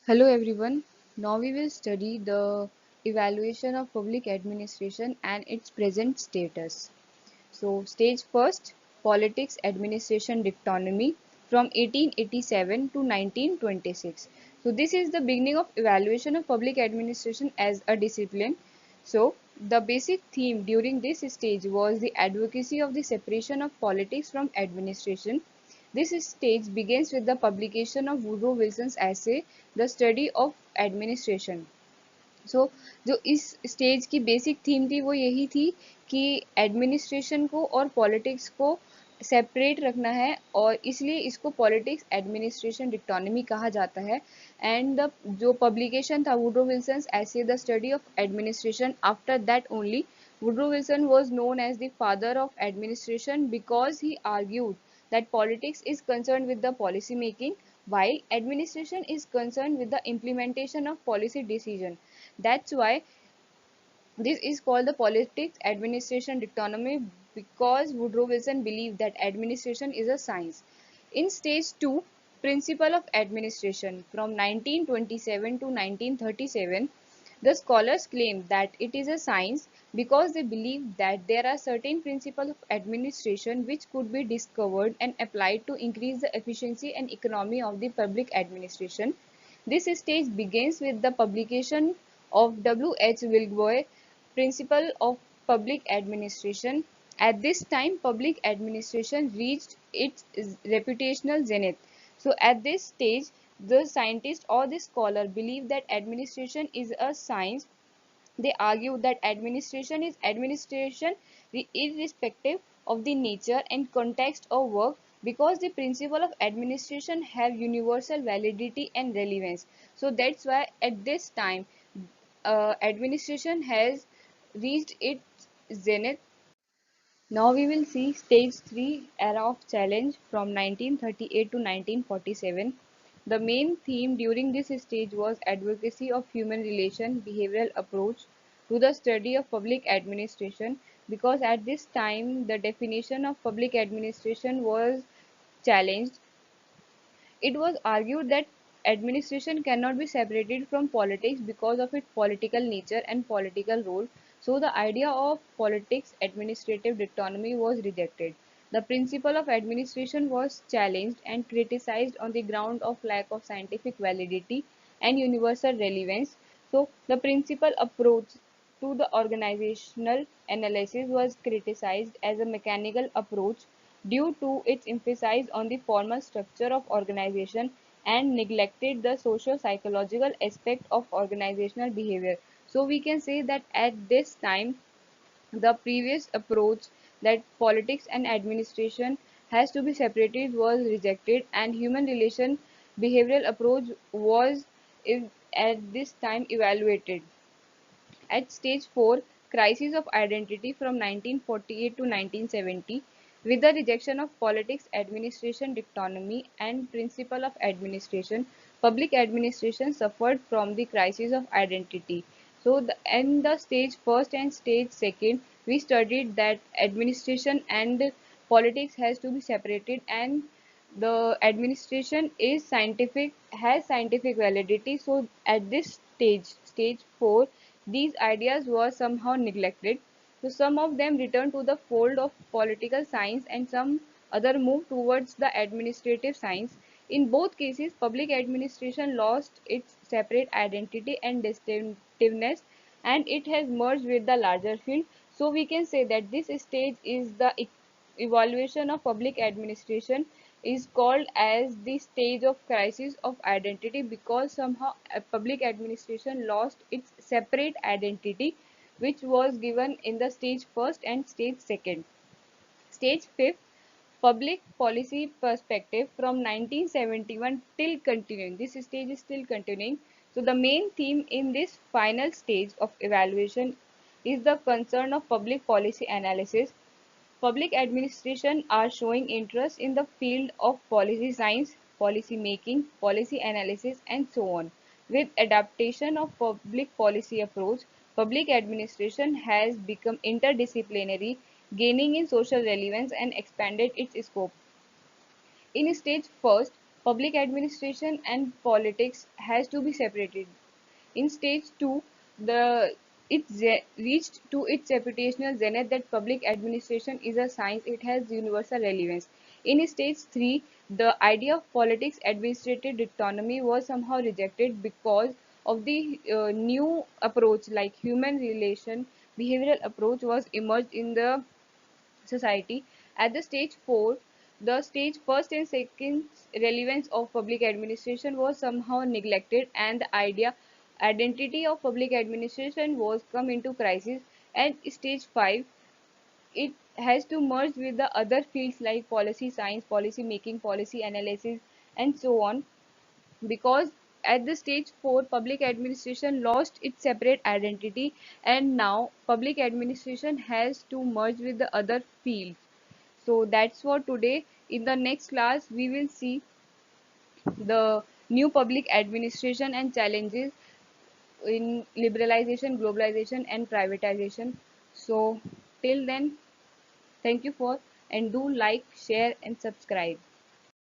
Hello everyone. Now we will study the evaluation of public administration and its present status. So, stage first, politics administration dictonymy from 1887 to 1926. So, this is the beginning of evaluation of public administration as a discipline. So, the basic theme during this stage was the advocacy of the separation of politics from administration. This stage begins with the publication of Woodrow Wilson's essay, The Study of Administration. सो जो इस stage की basic theme थी वो यही थी कि administration को और पॉलिटिक्स को सेपरेट रखना है और इसलिए इसको पॉलिटिक्स एडमिनिस्ट्रेशन डिक्टोनमी कहा जाता है एंड द जो पब्लिकेशन था Woodrow Wilson's essay the study of administration after that only Woodrow Wilson was known as the father of administration because he argued that politics is concerned with the policy making while administration is concerned with the implementation of policy decision. That's why this is called the politics administration dictonymy because Woodrow Wilson believed that administration is a science. In stage 2, principle of administration from 1927 to 1937, the scholars claim that it is a science because they believe that there are certain principles of administration which could be discovered and applied to increase the efficiency and economy of the public administration. This stage begins with the publication of W. H. Wilgoy Principle of Public Administration. At this time, public administration reached its reputational zenith. So, at this stage, the scientist or the scholar believe that administration is a science. They argue that administration is administration irrespective of the nature and context of work because the principle of administration have universal validity and relevance. So that's why at this time administration has reached its zenith. Now we will see stage 3 era of challenge from 1938 to 1947. The main theme during this stage was advocacy of human relation behavioral approach to the study of public administration because at this time the definition of public administration was challenged. It was argued that administration cannot be separated from politics because of its political nature and political role, so the idea of politics administrative autonomy was rejected. The principle of administration was challenged and criticized on the ground of lack of scientific validity and universal relevance. So, the principal approach to the organizational analysis was criticized as a mechanical approach due to its emphasis on the formal structure of organization and neglected the socio-psychological aspect of organizational behavior. So we can say that at this time the previous approach that politics and administration has to be separated was rejected and human relation behavioral approach was at this time evaluated. At stage 4, crisis of identity from 1948 to 1970, with the rejection of politics administration dichotomy and principle of administration, public administration suffered from the crisis of identity. So, in the stage first and stage second, we studied that administration and politics has to be separated and the administration is scientific has scientific validity. So at this stage 4, these ideas were somehow neglected. So some of them returned to the fold of political science and some other moved towards the administrative science. In both cases, public administration lost its separate identity and distinctiveness and it has merged with the larger field. So we can say that this stage is the evaluation of public administration is called as the stage of crisis of identity because somehow public administration lost its separate identity which was given in the stage first and stage second. Stage fifth, public policy perspective from 1971 till continuing. This stage is still continuing. So the main theme in this final stage of evaluation is the concern of public policy analysis. Public administration are showing interest in the field of policy science, policy making, policy analysis, and so on. With adaptation of public policy approach, public administration has become interdisciplinary, gaining in social relevance and expanded its scope. In stage first, Public administration and politics has to be separated. In stage 2, the reached to its reputational zenith that public administration is a science, it has universal relevance. In stage 3, the idea of politics administrative autonomy was somehow rejected because of the new approach like human relation behavioral approach was emerged in the society. At the stage 4, the stage first and second relevance of public administration was somehow neglected and the identity of public administration was come into crisis. At stage 5, it has to merge with the other fields like policy science, policy making, policy analysis, and so on, because at the stage 4 public administration lost its separate identity and now public administration has to merge with the other fields. So that's for today. In the next class we will see the new public administration and challenges in liberalization, globalization and privatization. So till then, thank you for and do like, share and subscribe.